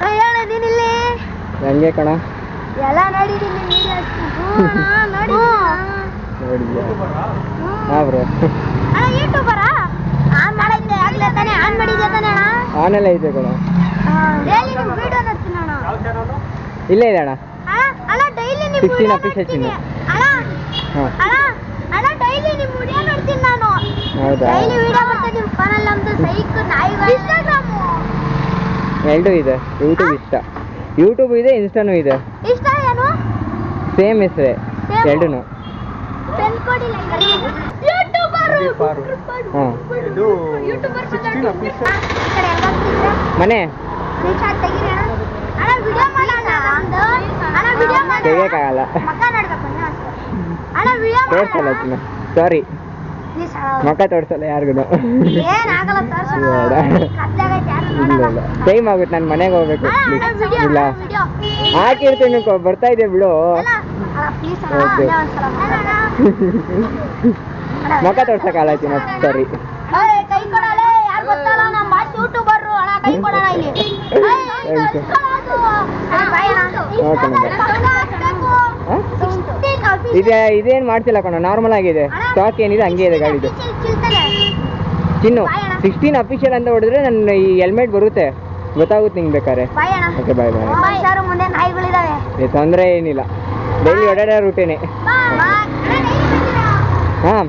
ಹೇಳದಿನಿಲ್ಲಿ ಹಂಗೆ ಕಣ ಎಲ್ಲ ನೋಡಿದೀನಿ ನೋಡಿದ್ಯಾ ಹಾಂ ಬ್ರೋ ಅಣ್ಣ ಯೂಟ್ಯೂಬರಾ ಆನ್ ಮಾಡಿದ್ದೆ ಆಗ್ಲೇ ತಾನೇ ಆನ್ ಮಾಡಿದ್ದೆ ತಾನೇ ಅಣ್ಣ ಆನೆಲ್ಲ ಇದೆ ಕಣ ಡೈಲಿ ನಿಮ್ಮ ವಿಡಿಯೋ ನೋಡ್ತೀನಿ ಅಣ್ಣ ಇಲ್ಲೇ ಇದೆ ಅಣ್ಣ ಅಣ್ಣ ಡೈಲಿ ನಿಮ್ಮ 16 official channel. ಅಣ್ಣ ಹಾಂ ಅಣ್ಣ ಅಣ್ಣ ಡೈಲಿ ನಿಮ್ಮ ವಿಡಿಯೋ ನೋಡ್ತೀನಿ ನಾನು ಹೌದಾ ಡೈಲಿ ವಿಡಿಯೋ ಬರ್ತದೆ ನಿಮ್ಮ ಚಾನಲ್ ನಮ್ದು ಸೈಕ್ ನಾಯಿಗಳು ಇನ್ಸ್ಟಾಗ್ರಾಮ್ ಎರಡೂ ಇದೆ ಯೂಟ್ಯೂಬ್ ಇಷ್ಟ ಯೂಟ್ಯೂಬ್ ಇದೆ ಇನ್ಸ್ಟಾನೂ ಇದೆ ಇಷ್ಟ ಏನು ಸೇಮ್ ಹೆಸರೇ ಎರಡೂ ಪೆನ್ ಕೊಡಿಲ್ಲ ಯೂಟ್ಯೂಬರ್ ಹಾಂ ಯೂಟ್ಯೂಬರ್ ಕಡೆ ಮನೆ ರೀಚಾರ್ಜ್ ತೆಗೀರಿ ಅಣ್ಣ ಅಣ್ಣ ವಿಡಿಯೋ ಮಾಡೋಣ ಅಣ್ಣ ವಿಡಿಯೋ ಮಾಡೋಣ ತೆಗಿಯೋಕ್ಕಾಗಲ್ಲ ಮಕ್ಕ ನೋಡ್ಬೇಕು ಅಣ್ಣ ವಿಡಿಯೋ ತೋರಿಸಲ್ಲ ಚಿನ್ನ ಸಾರಿ ಪ್ಲೀಸ್ ಮಕ್ಕ ತೋರಿಸಲ್ಲ ಯಾರಿಗೂ ಏನಾಗಲ್ಲ ತೋರ್ಸೋಣ ಬೇಡ. ಕತ್ಲಾಗೈತೆ ಯಾರು ಇಲ್ಲ ನೋಡಲ್ಲ ಇಲ್ಲ ಟೈಮ್ ಆಗುತ್ತೆ ನಾನು ಮನೆಗೆ ಹೋಗ್ಬೇಕು ವಿಡಿಯೋ ಇಲ್ಲ ವಿಡಿಯೋ ಹಾಕಿರ್ತೀನಿ ಬರ್ತಾ ಇದೆ ಬಿಡು ಅಣ್ಣ ಪ್ಲೀಸ್ ಅಣ್ಣ Okay. ಅಣ್ಣ ಒಂದ್ಸಲ ಮಾಡೋಣ ಮಕ್ಕ ತೋರ್ಸಕ್ಕಾಗಲ್ಲ ಚಿನ್ನ ಸಾರಿ ಕೈ ಕೊಡಲೇ ಯಾರು ಗೊತ್ತಲ್ಲ ನಮ್ಮ ಬಾಸ್ ಯೂಟ್ಯೂಬರ್ ಅಣ್ಣ ಕೈ ಕೊಡೋಣ ಇಲ್ಲಿ ಇದೇನು ಮಾಡ್ತಿಲ್ಲ ಕಣ ನಾರ್ಮಲ್ ಆಗಿದೆ ಸ್ಟಾಕ್ ಏನಿದೆ ಹಂಗೆ ಇದೆ ಗಾಡಿದು ಚಿನ್ನು 16 ಅಫಿಷಿಯಲ್ ಅಂತ ಹೊಡೆದ್ರೆ ನನ್ನ ಈ ಹೆಲ್ಮೆಟ್ ಬರುತ್ತೆ ಗೊತ್ತಾಗುತ್ತೆ ನಿಂಗೆ ಬೇಕಾರೆ ಓಕೆ ಬಾಯ್ ಬಾಯ್ ಮುಂದೆ ನಾಯಿಗಳಿದಾವೆ ತೊಂದರೆ ಏನಿಲ್ಲ ಡೈಲಿ ಓಡಾಡೋ ರೂಟೇನೆ ಹಾಂ